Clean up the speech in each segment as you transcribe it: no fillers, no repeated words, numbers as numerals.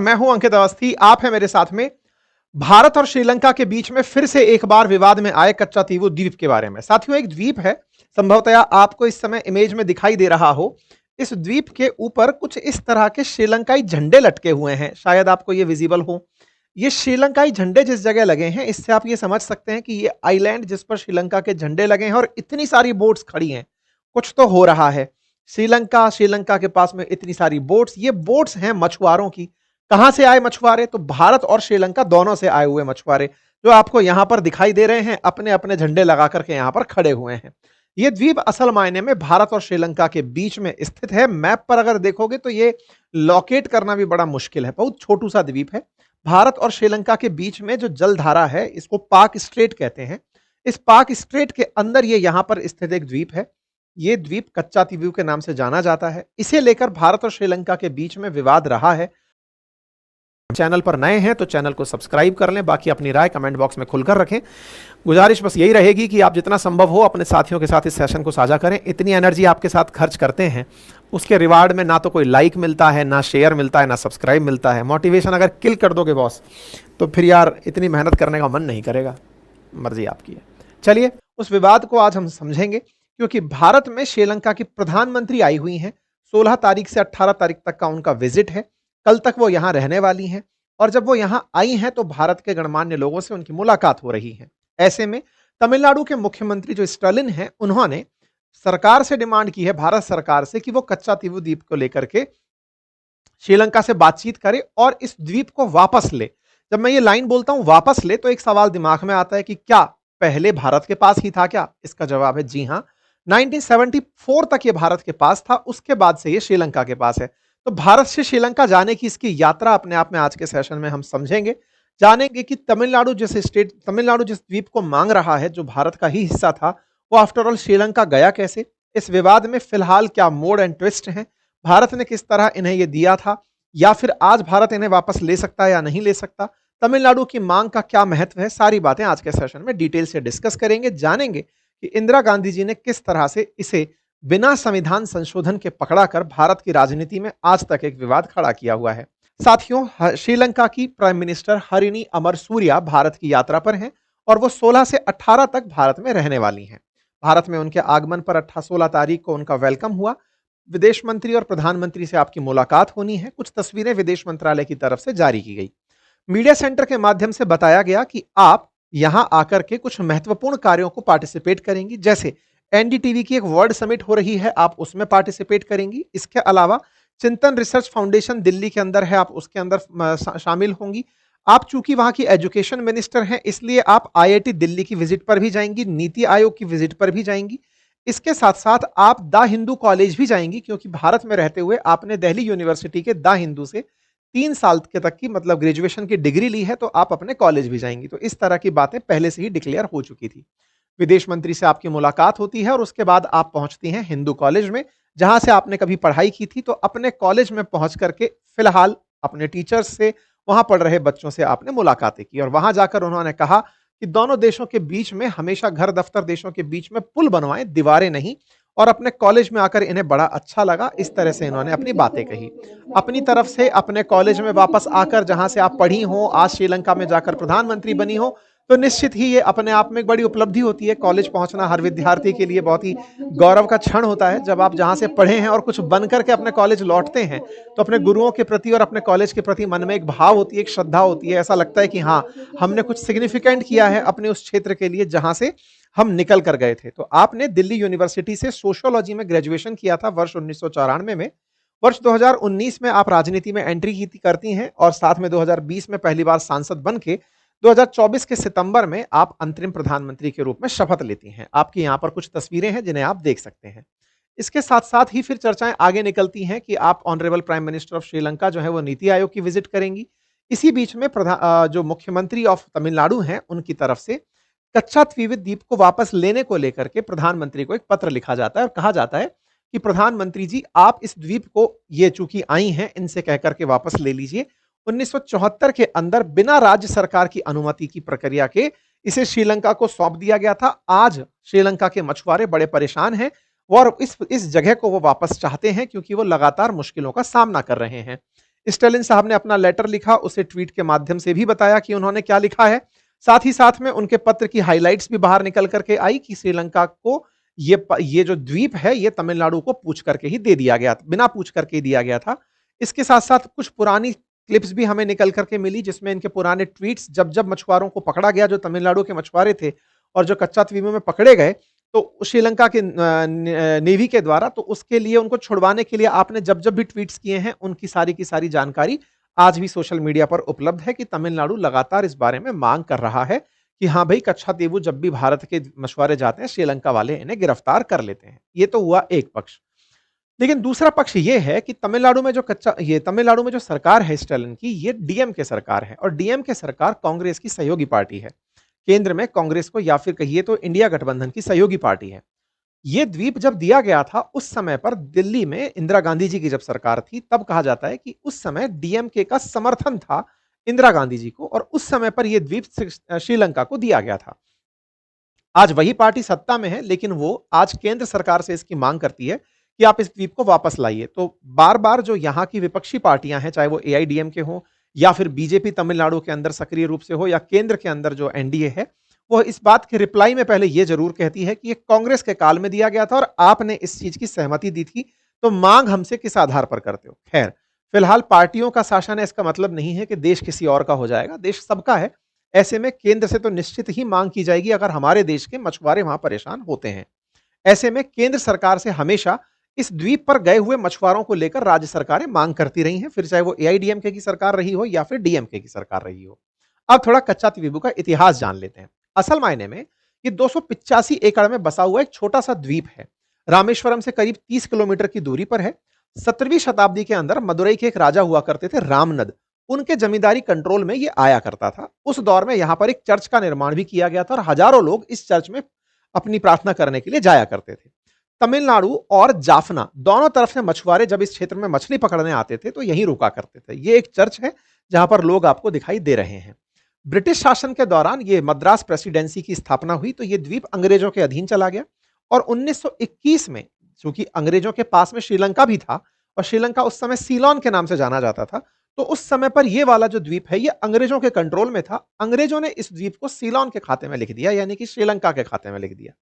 मैं हूं अंकित अवस्थी, आप हैं मेरे साथ में। भारत और श्रीलंका के बीच में फिर से एक बार विवाद में आए कच्चातीवू द्वीप के बारे में। साथियों, एक द्वीप है, संभवतया आपको इस समय इमेज में दिखाई दे रहा हो। इस द्वीप के ऊपर कुछ इस तरह के श्रीलंकाई झंडे लटके हुए हैं, शायद आपको ये विजिबल हो। ये श्रीलंकाई झंडे जिस जगह लगे हैं, इससे आप ये समझ सकते हैं कि ये आइलैंड जिस पर श्रीलंका के झंडे लगे हैं और इतनी सारी बोट्स खड़ी हैं, कुछ तो हो रहा है। श्रीलंका के पास में इतनी सारी बोट्स, ये बोट्स हैं मछुआरों की। कहां से आए मछुआरे? तो भारत और श्रीलंका दोनों से आए हुए मछुआरे, जो आपको यहां पर दिखाई दे रहे हैं, अपने अपने झंडे लगा करके यहां पर खड़े हुए हैं। ये द्वीप असल मायने में भारत और श्रीलंका के बीच में स्थित है। मैप पर अगर देखोगे तो ये लोकेट करना भी बड़ा मुश्किल है, बहुत छोटू सा द्वीप है। भारत और श्रीलंका के बीच में जो जलधारा है, इसको पाक स्ट्रेट कहते हैं। इस पाक स्ट्रेट के अंदर ये यहां पर स्थित एक द्वीप है। ये द्वीप कच्चातीवू के नाम से जाना जाता है। इसे लेकर भारत और श्रीलंका के बीच में विवाद रहा है। चैनल पर नए हैं तो चैनल को सब्सक्राइब कर लें, बाकी अपनी राय कमेंट बॉक्स में खुलकर रखें। गुजारिश बस यही रहेगी कि आप जितना संभव हो अपने साथियों के साथ इस सेशन को साझा करें। इतनी एनर्जी आपके साथ खर्च करते हैं, उसके रिवार्ड में ना तो कोई लाइक मिलता है, ना शेयर मिलता है, ना सब्सक्राइब मिलता है। मोटिवेशन अगर किल कर दोगे बॉस, तो फिर यार इतनी मेहनत करने का मन नहीं करेगा। मर्जी आपकी है। चलिए उस विवाद को आज हम समझेंगे, क्योंकि भारत में श्रीलंका की प्रधानमंत्री आई हुई हैं। 16 तारीख से 18 तारीख तक का उनका विजिट है। कल तक वो यहां रहने वाली हैं, और जब वो यहां आई हैं तो भारत के गणमान्य लोगों से उनकी मुलाकात हो रही है। ऐसे में तमिलनाडु के मुख्यमंत्री जो स्टालिन हैं, उन्होंने सरकार से डिमांड की है, भारत सरकार से, कि वो कच्चातीवू द्वीप को लेकर के श्रीलंका से बातचीत करे और इस द्वीप को वापस ले। जब मैं ये लाइन बोलता हूं वापस ले, तो एक सवाल दिमाग में आता है कि क्या पहले भारत के पास ही था क्या? इसका जवाब है जी हां। 1974 तक ये भारत के पास था, उसके बाद से ये श्रीलंका के पास है। तो भारत से श्रीलंका जाने की इसकी यात्रा अपने आप में आज के सेशन में हम समझेंगे। जानेंगे कि तमिलनाडु जिस द्वीप को मांग रहा है, जो भारत का ही हिस्सा था, वो आफ्टर ऑल श्रीलंका गया कैसे? इस विवाद में फिलहाल क्या मोड़ एंड ट्विस्ट हैं? भारत ने किस तरह इन्हें ये दिया था, या फिर आज भारत इन्हें वापस ले सकता है या नहीं ले सकता? तमिलनाडु की मांग का क्या महत्व है? सारी बातें आज के सेशन में डिटेल से डिस्कस करेंगे। जानेंगे कि इंदिरा गांधी जी ने किस तरह से इसे बिना संविधान संशोधन के पकड़ाकर भारत की राजनीति में आज तक एक विवाद खड़ा किया हुआ है। साथियों, श्रीलंका की प्राइम मिनिस्टर हरिनी अमरसूरिया भारत की यात्रा पर हैं, और वो 16 से 18 तक भारत में रहने वाली हैं। भारत में उनके आगमन पर 16 तारीख को उनका वेलकम हुआ। विदेश मंत्री और प्रधानमंत्री से आपकी मुलाकात होनी है। कुछ तस्वीरें विदेश मंत्रालय की तरफ से जारी की गई। मीडिया सेंटर के माध्यम से बताया गया कि आप यहां आकर के कुछ महत्वपूर्ण कार्यों को पार्टिसिपेट करेंगी, जैसे एनडीटीवी की एक वर्ल्ड समिट हो रही है, आप उसमें पार्टिसिपेट करेंगी। इसके अलावा चिंतन रिसर्च फाउंडेशन दिल्ली के अंदर है, आप उसके अंदर शामिल होंगी। आप चूंकि वहां की एजुकेशन मिनिस्टर हैं, इसलिए आप आईआईटी दिल्ली की विजिट पर भी जाएंगी, नीति आयोग की विजिट पर भी जाएंगी। इसके साथ साथ आप द हिंदू कॉलेज भी जाएंगी, क्योंकि भारत में रहते हुए आपने दिल्ली यूनिवर्सिटी के द हिंदू से 3 साल के तक की मतलब ग्रेजुएशन की डिग्री ली है, तो आप अपने कॉलेज भी जाएंगी। तो इस तरह की बातें पहले से ही डिक्लेयर हो चुकी थी। विदेश मंत्री से आपकी मुलाकात होती है, और उसके बाद आप पहुंचती हैं हिंदू कॉलेज में, जहां से आपने कभी पढ़ाई की थी। तो अपने कॉलेज में पहुंच करके फिलहाल अपने टीचर्स से, वहां पढ़ रहे बच्चों से आपने मुलाकातें की, और वहां जाकर उन्होंने कहा कि दोनों देशों के बीच में हमेशा घर दफ्तर देशों के बीच में पुल बनवाएं, दीवारें नहीं। और अपने कॉलेज में आकर इन्हें बड़ा अच्छा लगा। इस तरह से इन्होंने अपनी बातें कही। अपनी तरफ से अपने कॉलेज में वापस आकर, जहां से आप पढ़ी हो, आज श्रीलंका में जाकर प्रधानमंत्री बनी हो, तो निश्चित ही ये अपने आप में एक बड़ी उपलब्धि होती है। कॉलेज पहुंचना हर विद्यार्थी के लिए बहुत ही गौरव का क्षण होता है। जब आप जहां से पढ़े हैं और कुछ बन करके अपने कॉलेज लौटते हैं, तो अपने गुरुओं के प्रति और अपने कॉलेज के प्रति मन में एक भाव होती है, एक श्रद्धा होती है। ऐसा लगता है कि हाँ, हमने कुछ सिग्निफिकेंट किया है अपने उस क्षेत्र के लिए जहां से हम निकल कर गए थे। तो आपने दिल्ली यूनिवर्सिटी से सोशियोलॉजी में ग्रेजुएशन किया था वर्ष 1994 में। वर्ष 2019 में आप राजनीति में एंट्री करती हैं, और साथ में 2020 में पहली बार सांसद बन के 2024 के सितंबर में आप अंतरिम प्रधानमंत्री के रूप में शपथ लेती हैं। आपकी यहाँ पर कुछ तस्वीरें हैं जिन्हें आप देख सकते हैं। इसके साथ साथ ही फिर चर्चाएं आगे निकलती हैं कि आप honourable prime minister of Sri Lanka जो है वो नीति आयोग की विजिट करेंगी। इसी बीच में जो मुख्यमंत्री ऑफ तमिलनाडु हैं, उनकी तरफ से कच्चातीवू द्वीप को वापस लेने को लेकर के प्रधानमंत्री को एक पत्र लिखा जाता है, और कहा जाता है कि प्रधानमंत्री जी, आप इस द्वीप को, ये चूंकि आई हैं, इनसे कहकर के वापस ले लीजिए। 1974 के अंदर बिना राज्य सरकार की अनुमति की प्रक्रिया के इसे श्रीलंका को सौंप दिया गया था। आज श्रीलंका के मछुआरे बड़े परेशान हैं, और इस जगह को वो वापस चाहते हैं, क्योंकि वो लगातार मुश्किलों का सामना कर रहे हैं। स्टालिन साहब ने अपना लेटर लिखा, उसे ट्वीट के माध्यम से भी बताया कि उन्होंने क्या लिखा है। साथ ही साथ में उनके पत्र की हाइलाइट्स भी बाहर निकल करके आई कि श्रीलंका को ये जो द्वीप है ये तमिलनाडु को पूछ करके ही दे दिया गया, बिना पूछ करके ही दिया गया था। इसके साथ साथ कुछ पुरानी क्लिप्स भी हमें निकल करके मिली जिसमें इनके पुराने ट्वीट्स, जब जब मछुआरों को पकड़ा गया, जो तमिलनाडु के मछुआरे थे और जो कच्चा द्वीपों में पकड़े गए, तो श्रीलंका के नेवी के द्वारा, तो उसके लिए उनको छुड़वाने के लिए आपने जब जब भी ट्वीट्स किए हैं उनकी सारी की सारी जानकारी आज भी सोशल मीडिया पर उपलब्ध है कि तमिलनाडु लगातार इस बारे में मांग कर रहा है कि हाँ भाई, कच्छातीवु जब भी भारत के मछुआरे जाते हैं श्रीलंका वाले इन्हें गिरफ्तार कर लेते हैं। ये तो हुआ एक पक्ष। लेकिन दूसरा पक्ष ये है कि तमिलनाडु में जो सरकार है स्टालिन की, ये डीएमके सरकार है और डीएमके सरकार कांग्रेस की सहयोगी पार्टी है। केंद्र में कांग्रेस को या फिर कहिए तो इंडिया गठबंधन की सहयोगी पार्टी है। ये द्वीप जब दिया गया था उस समय पर दिल्ली में इंदिरा गांधी जी की जब सरकार थी, तब कहा जाता है कि उस समय डीएमके का समर्थन था इंदिरा गांधी जी को और उस समय पर यह द्वीप श्रीलंका को दिया गया था। आज वही पार्टी सत्ता में है, लेकिन वो आज केंद्र सरकार से इसकी मांग करती है कि आप इस द्वीप को वापस लाइए। तो बार बार जो यहाँ की विपक्षी पार्टियां हैं, चाहे वो एआईडीएमके हो या फिर बीजेपी तमिलनाडु के अंदर सक्रिय रूप से हो या केंद्र के अंदर जो एनडीए है, वो इस बात के रिप्लाई में पहले ये जरूर कहती है कि ये कांग्रेस के काल में दिया गया था और आपने इस चीज की सहमति दी थी, तो मांग हमसे किस आधार पर करते हो। खैर, फिलहाल पार्टियों का शासन है, इसका मतलब नहीं है कि देश किसी और का हो जाएगा, देश सबका है। ऐसे में केंद्र से तो निश्चित ही मांग की जाएगी अगर हमारे देश के मछुआरे वहां परेशान होते हैं। ऐसे में केंद्र सरकार से हमेशा इस द्वीप पर गए हुए मछुआरों को लेकर राज्य सरकारें मांग करती रही हैं, फिर चाहे वो एआईडीएमके की सरकार रही हो या फिर डीएमके की सरकार रही हो। अब थोड़ा कच्चा द्वीपों का इतिहास जान लेते हैं। असल मायने में ये 285 एकड़ में बसा हुआ एक छोटा सा द्वीप है। रामेश्वरम से करीब 30 किलोमीटर की दूरी पर है। 17वीं शताब्दी के अंदर मदुरई के एक राजा हुआ करते थे रामनद, उनके जमींदारी कंट्रोल में ये आया करता था। उस दौर में यहां पर एक चर्च का निर्माण भी किया गया था और हजारों लोग इस चर्च में अपनी प्रार्थना करने के लिए जाया करते थे। तमिलनाडु और जाफना दोनों तरफ से मछुआरे जब इस क्षेत्र में मछली पकड़ने आते थे तो यहीं रुका करते थे। ये एक चर्च है जहां पर लोग आपको दिखाई दे रहे हैं। ब्रिटिश शासन के दौरान ये मद्रास प्रेसिडेंसी की स्थापना हुई तो ये द्वीप अंग्रेजों के अधीन चला गया और 1921 में, चूंकि अंग्रेजों के पास में श्रीलंका भी था और श्रीलंका उस समय सीलोन के नाम से जाना जाता था, तो उस समय पर यह वाला जो द्वीप है ये अंग्रेजों के कंट्रोल में था। अंग्रेजों ने इस द्वीप को सीलोन के खाते में लिख दिया, यानी कि श्रीलंका के खाते में लिख दिया।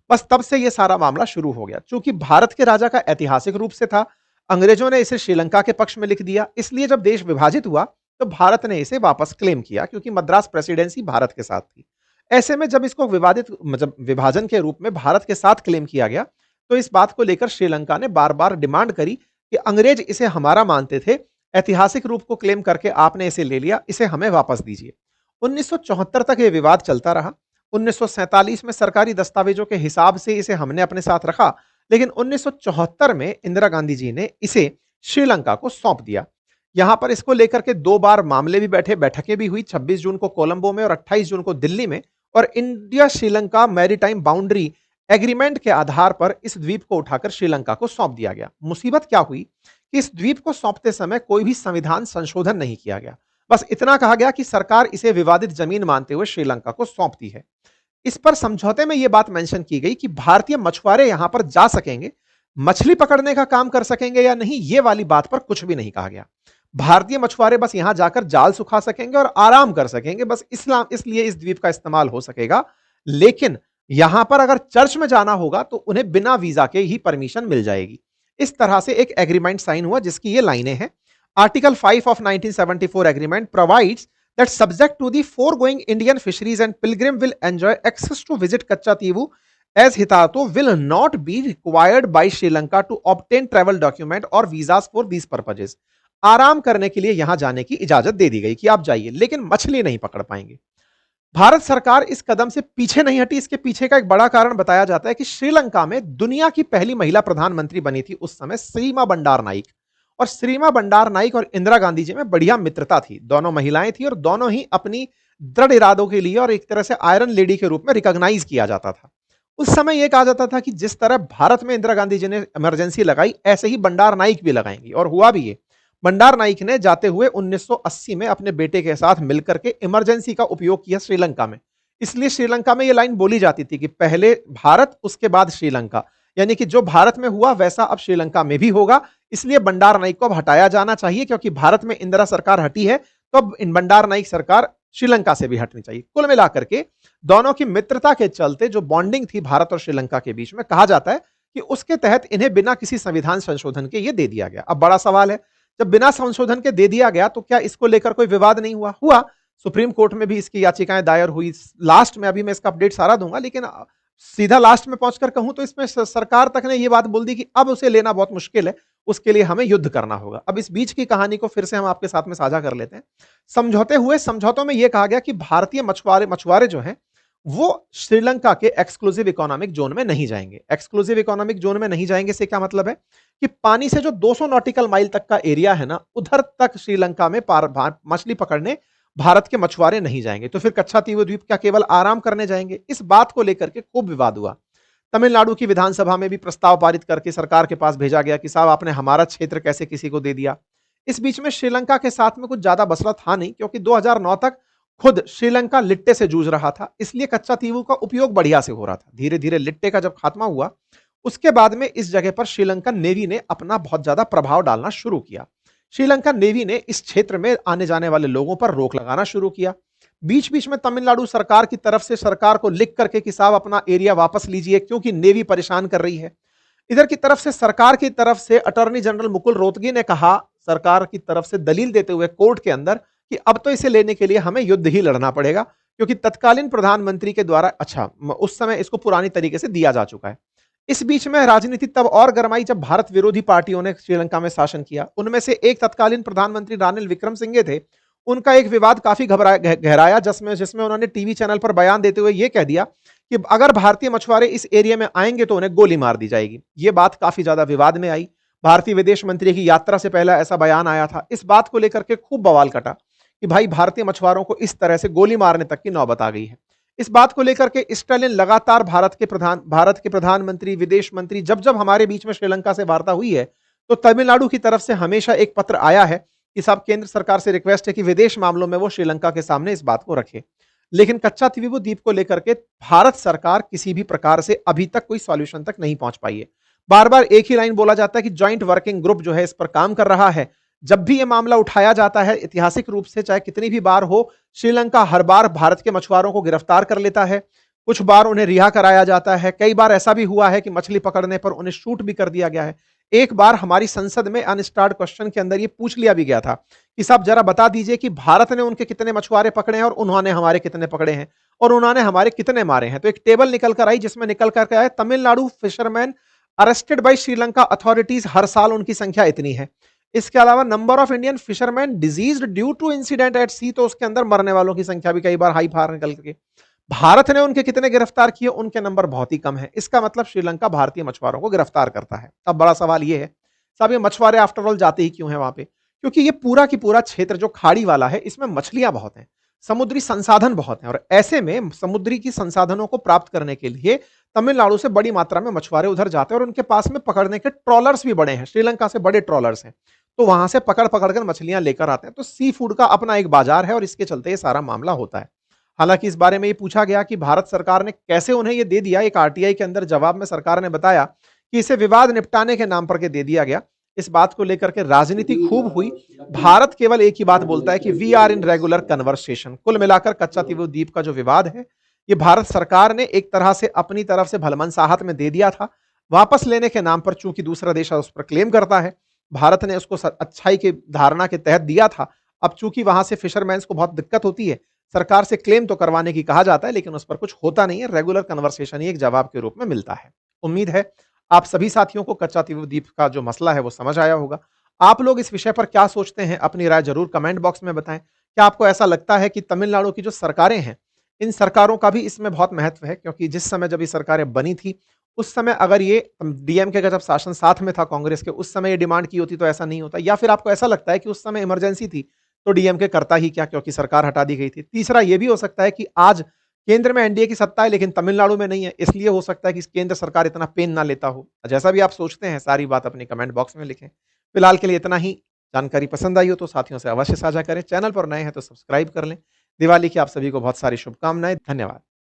बस तब से यह सारा मामला शुरू हो गया। चूंकि भारत के राजा का ऐतिहासिक रूप से था, अंग्रेजों ने इसे श्रीलंका के पक्ष में लिख दिया, इसलिए जब देश विभाजित हुआ तो भारत ने इसे वापस क्लेम किया, क्योंकि मद्रास प्रेसिडेंसी भारत के साथ थी। ऐसे में जब इसको विभाजन के रूप में भारत के साथ क्लेम किया गया, तो इस बात को लेकर श्रीलंका ने बार बार डिमांड करी कि अंग्रेज इसे हमारा मानते थे, ऐतिहासिक रूप को क्लेम करके आपने इसे ले लिया, इसे हमें वापस दीजिए। 1974 तक यह विवाद चलता रहा। 1947 में सरकारी दस्तावेजों के हिसाब से इसे हमने अपने साथ रखा, लेकिन 1974 में इंदिरा गांधी जी ने इसे श्रीलंका को सौंप दिया। यहां पर इसको लेकर के 2 बार मामले भी बैठे, बैठकें भी हुई, 26 जून को कोलंबो में और 28 जून को दिल्ली में, और India Sri Lanka maritime boundary agreement के आधार पर इस द्वीप को उठाकर श्रीलंका को सौंप दिया गया। मुसीबत क्या हुई कि इस द्वीप को सौंपते समय कोई भी संविधान संशोधन नहीं किया गया। बस इतना कहा गया कि सरकार इसे विवादित जमीन मानते हुए श्रीलंका को सौंपती है। इस पर समझौते में यह बात मेंशन की गई कि भारतीय मछुआरे यहां पर जा सकेंगे, मछली पकड़ने का काम कर सकेंगे या नहीं, यह वाली बात पर कुछ भी नहीं कहा गया। भारतीय मछुआरे बस यहां जाकर जाल सुखा सकेंगे और आराम कर सकेंगे, बस इसलिए इस द्वीप का इस्तेमाल हो सकेगा। लेकिन यहां पर अगर चर्च में जाना होगा तो उन्हें बिना वीजा के ही परमिशन मिल जाएगी। इस तरह से एक एग्रीमेंट साइन हुआ जिसकी ये लाइनें हैं। Article 5 of 1974 agreement provides that subject to the foregoing Indian fisheries and pilgrim will enjoy access to visit Kachativu as Hitato will not be required by Sri Lanka to obtain travel document or visas for these purposes। आराम करने के लिए यहां जाने की इजाजत दे दी गई कि आप जाइए, लेकिन मछली नहीं पकड़ पाएंगे। भारत सरकार इस कदम से पीछे नहीं हटी। इसके पीछे का एक बड़ा कारण बताया जाता है कि श्रीलंका में दुनिया की पहली महिला प्रधानमंत्री बनी थी उस समय श्रीमा बंडार नाइक, और श्रीमा बंडार नाइक और इंदिरा गांधी जी में बढ़िया मित्रता थी। दोनों महिलाएं थी और दोनों ही अपनी दृढ़ इरादों के लिए और एक तरह से आयरन लेडी के रूप में रिकॉग्नाइज किया जाता था। उस समय यह कहा जाता था कि जिस तरह भारत में इंदिरा गांधी जी ने इमरजेंसी लगाई, ऐसे ही बंडार नाइक भी लगाएंगी, और हुआ भी ये। बंडार नाइक ने जाते हुए 1980 में अपने बेटे के साथ मिलकर के इमरजेंसी का उपयोग किया श्रीलंका में। इसलिए श्रीलंका में यह लाइन बोली जाती थी कि पहले भारत उसके बाद श्रीलंका, यानी कि जो भारत में हुआ वैसा अब श्रीलंका में भी होगा। इसलिए भंडार नाइक को अब हटाया जाना चाहिए, क्योंकि भारत में इंदिरा सरकार हटी है तो अब इन भंडार नाइक सरकार श्रीलंका से भी हटनी चाहिए। कुल मिलाकर के दोनों की मित्रता के चलते जो बॉन्डिंग थी भारत और श्रीलंका के बीच में, कहा जाता है कि उसके तहत इन्हें बिना किसी संविधान संशोधन के ये दे दिया गया। अब बड़ा सवाल है, जब बिना संशोधन के दे दिया गया तो क्या इसको लेकर कोई विवाद नहीं हुआ? सुप्रीम कोर्ट में भी इसकी याचिकाएं दायर हुई। लास्ट में अभी मैं इसका अपडेट सारा दूंगा, लेकिन सीधा लास्ट में पहुंचकर कहूं तो इसमें सरकार तक ने यह बात बोल दी कि अब उसे लेना बहुत मुश्किल है, उसके लिए हमें युद्ध करना होगा। अब इस बीच की कहानी को फिर से हम आपके साथ में साझा कर लेते हैं। समझौते हुए, समझौतों में यह कहा गया कि भारतीय मछुआरे जो हैं वो श्रीलंका के एक्सक्लूसिव इकोनॉमिक जोन में नहीं जाएंगे। एक्सक्लूसिव इकोनॉमिक जोन में नहीं जाएंगे से क्या मतलब है कि पानी से जो 200 नॉटिकल माइल तक का एरिया है ना, उधर तक श्रीलंका में मछली पकड़ने भारत के मछुआरे नहीं जाएंगे। तो फिर कच्छा तीव्र द्वीप क्या केवल आराम करने जाएंगे? इस बात को लेकर के खूब विवाद हुआ। तमिलनाडु की विधानसभा में भी प्रस्ताव पारित करके सरकार के पास भेजा गया कि साहब आपने हमारा क्षेत्र कैसे किसी को दे दिया। इस बीच में श्रीलंका के साथ में कुछ ज्यादा मसला था नहीं, क्योंकि 2009 तक खुद श्रीलंका लिट्टे से जूझ रहा था, इसलिए कच्चा तीवू का उपयोग बढ़िया से हो रहा था। धीरे धीरे लिट्टे का जब खात्मा हुआ, उसके बाद में इस जगह पर श्रीलंकन नेवी ने अपना बहुत ज्यादा प्रभाव डालना शुरू किया। श्रीलंका नेवी ने इस क्षेत्र में आने जाने वाले लोगों पर रोक लगाना शुरू किया। बीच बीच में तमिलनाडु सरकार की तरफ से सरकार को लिख करके कि साहब अपना एरिया वापस लीजिए, क्योंकि नेवी परेशान कर रही है। इधर की तरफ से सरकार की तरफ से अटॉर्नी जनरल मुकुल रोहतगी ने कहा, सरकार की तरफ से दलील देते हुए कोर्ट के अंदर, कि अब तो इसे लेने के लिए हमें युद्ध ही लड़ना पड़ेगा, क्योंकि तत्कालीन प्रधानमंत्री के द्वारा उस समय इसको पुरानी तरीके से दिया जा चुका है। इस बीच में राजनीति तब और गरमाई जब भारत विरोधी पार्टियों ने श्रीलंका में शासन किया। उनमें से एक तत्कालीन प्रधानमंत्री रानिल विक्रमसिंघे थे। उनका एक विवाद काफी गहराया, जिसमें उन्होंने टीवी चैनल पर बयान देते हुए यह कह दिया कि अगर भारतीय मछुआरे इस एरिया में आएंगे तो उन्हें गोली मार दी जाएगी। यह बात काफी ज्यादा विवाद में आई। भारतीय विदेश मंत्री की यात्रा से पहले ऐसा बयान आया था। इस बात को लेकर के खूब बवाल कटा कि भाई भारतीय मछुआरों को इस तरह से गोली मारने तक की नौबत आ गई है। इस बात को लेकर के स्टालिन लगातार भारत के प्रधानमंत्री, विदेश मंत्री, जब जब हमारे बीच में श्रीलंका से वार्ता हुई है तो तमिलनाडु की तरफ से हमेशा एक पत्र आया है कि साहब केंद्र सरकार से रिक्वेस्ट है कि विदेश मामलों में वो श्रीलंका के सामने इस बात को रखे। लेकिन कच्चा तीवू द्वीप को लेकर के भारत सरकार किसी भी प्रकार से अभी तक कोई सॉल्यूशन तक नहीं पहुंच पाई है। बार बार एक ही लाइन बोला जाता है कि ज्वाइंट वर्किंग ग्रुप जो है इस पर काम कर रहा है। जब भी यह मामला उठाया जाता है, ऐतिहासिक रूप से चाहे कितनी भी बार हो, श्रीलंका हर बार भारत के मछुआरों को गिरफ्तार कर लेता है, कुछ बार उन्हें रिहा कराया जाता है, कई बार ऐसा भी हुआ है कि मछली पकड़ने पर उन्हें शूट भी कर दिया गया है। एक बार हमारी संसद में अनस्टार्ड क्वेश्चन के अंदर यह पूछ लिया भी गया था कि साहब जरा बता दीजिए कि भारत ने उनके कितने मछुआरे पकड़े हैं और उन्होंने हमारे कितने पकड़े हैं और उन्होंने हमारे कितने मारे हैं। तो एक टेबल निकल कर आई जिसमें निकल कर आया Tamil Nadu fisherman arrested by Sri Lanka authorities, हर साल उनकी संख्या इतनी है। इसके अलावा number of Indian fisherman deceased due to incident at sea, तो उसके अंदर मरने वालों की संख्या भी कई बार हाई फार निकल के। भारत ने उनके कितने गिरफ्तार किए, उनके नंबर बहुत ही कम है। इसका मतलब श्रीलंका भारतीय मछुआरों को गिरफ्तार करता है। अब बड़ा सवाल यह है साहब ये मछुआरे आफ्टर ऑल जाते ही क्यों हैं वहां पे? क्योंकि ये पूरा की पूरा क्षेत्र जो खाड़ी वाला है, इसमें मछलियां बहुत हैं, समुद्री संसाधन बहुत हैं, और ऐसे में समुद्री की संसाधनों को प्राप्त करने के लिए तमिलनाडु से बड़ी मात्रा में मछुआरे उधर जाते हैं और उनके पास में पकड़ने के ट्रॉलर्स भी बड़े हैं, श्रीलंका से बड़े ट्रॉलर्स हैं, तो वहां से पकड़ पकड़ कर मछलियां लेकर आते हैं। तो सी फूड का अपना एक बाजार है और इसके चलते ये सारा मामला होता है। हालांकि इस बारे में ये पूछा गया कि भारत सरकार ने कैसे उन्हें ये दे दिया। एक आरटीआई के अंदर जवाब में सरकार ने बताया कि इसे विवाद निपटाने के नाम पर के दे दिया गया। इस बात को लेकर के राजनीति खूब हुई। भारत केवल एक ही बात बोलता है कि we are in regular conversation. कुल मिलाकर कच्चा तीवू द्वीप का जो विवाद है, ये भारत सरकार ने एक तरह से अपनी तरफ से भलमनसाहत में दे दिया था। वापस लेने के नाम पर चूंकि दूसरा देश उस पर क्लेम करता है, भारत ने उसको अच्छाई की धारणा के तहत दिया था। अब चूंकि वहां से फिशरमैन्स को बहुत दिक्कत होती है, सरकार से क्लेम तो करवाने की कहा जाता है, लेकिन उस पर कुछ होता नहीं है। रेगुलर कन्वर्सेशन ही एक जवाब के रूप में मिलता है। उम्मीद है आप सभी साथियों को कच्चा तीवू द्वीप का जो मसला है वो समझ आया होगा। आप लोग इस विषय पर क्या सोचते हैं, अपनी राय जरूर कमेंट बॉक्स में बताएं। क्या आपको ऐसा लगता है कि तमिलनाडु की जो सरकारें हैं, इन सरकारों का भी इसमें बहुत महत्व है? क्योंकि जिस समय जब ये सरकारें बनी थी, उस समय अगर ये डीएमके का जब शासन साथ में था कांग्रेस के, उस समय ये डिमांड की होती तो ऐसा नहीं होता। या फिर आपको ऐसा लगता है कि उस समय इमरजेंसी थी तो डीएमके करता ही क्या, क्योंकि सरकार हटा दी गई थी? तीसरा ये भी हो सकता है कि आज केंद्र में एनडीए की सत्ता है लेकिन तमिलनाडु में नहीं है, इसलिए हो सकता है कि केंद्र सरकार इतना पेन ना लेता हो। जैसा भी आप सोचते हैं, सारी बात अपनी कमेंट बॉक्स में लिखें। फिलहाल के लिए इतना ही। जानकारी पसंद आई हो तो साथियों से अवश्य साझा करें। चैनल पर नए हैं तो सब्सक्राइब कर लें। दिवाली की आप सभी को बहुत सारी शुभकामनाएं। धन्यवाद।